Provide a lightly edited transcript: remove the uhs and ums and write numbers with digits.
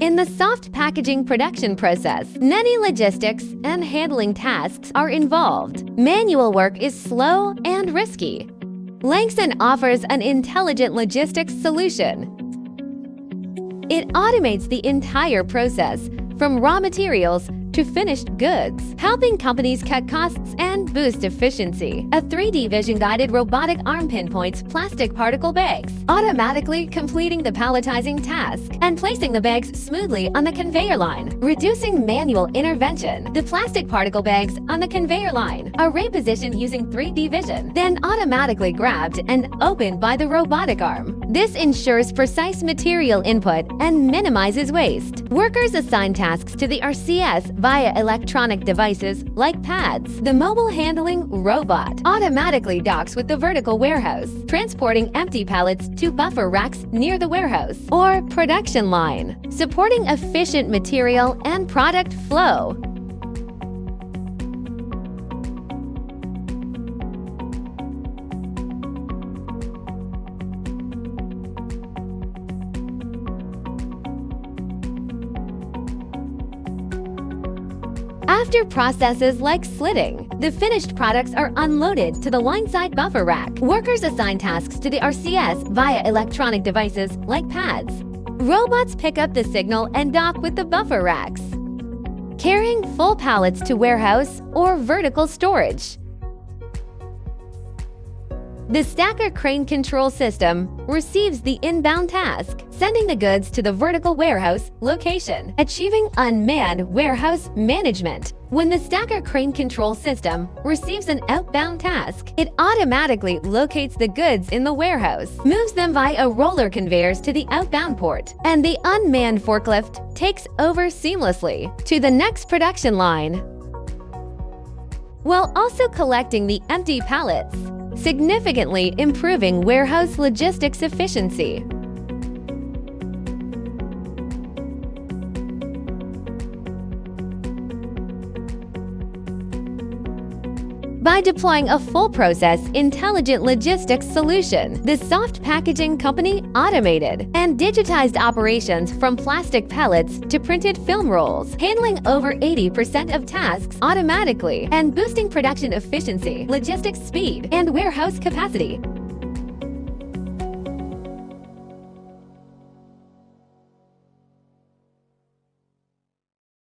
In the soft packaging production process, many logistics and handling tasks are involved. Manual work is slow and risky. LANXIN offers an intelligent logistics solution. It automates the entire process, from raw materials to finished goods, helping companies cut costs and boost efficiency. A 3D vision-guided robotic arm pinpoints plastic particle bags, automatically completing the palletizing task and placing the bags smoothly on the conveyor line, reducing manual intervention. The plastic particle bags on the conveyor line are repositioned using 3D vision, then automatically grabbed and opened by the robotic arm. This ensures precise material input and minimizes waste. Workers assign tasks to the RCS via electronic devices like pads. The mobile handling robot automatically docks with the vertical warehouse, transporting empty pallets to buffer racks near the warehouse or production line, supporting efficient material and product flow. After processes like slitting, the finished products are unloaded to the line-side buffer rack. Workers assign tasks to the RCS via electronic devices like pads. Robots pick up the signal and dock with the buffer racks, carrying full pallets to warehouse or vertical storage. The stacker crane control system receives the inbound task, sending the goods to the vertical warehouse location, achieving unmanned warehouse management. When the stacker crane control system receives an outbound task, it automatically locates the goods in the warehouse, moves them via roller conveyors to the outbound port, and the unmanned forklift takes over seamlessly to the next production line, while also collecting the empty pallets, significantly improving warehouse logistics efficiency. By deploying a full-process intelligent logistics solution, the soft packaging company automated and digitized operations from plastic pellets to printed film rolls, handling over 80% of tasks automatically and boosting production efficiency, logistics speed, and warehouse capacity.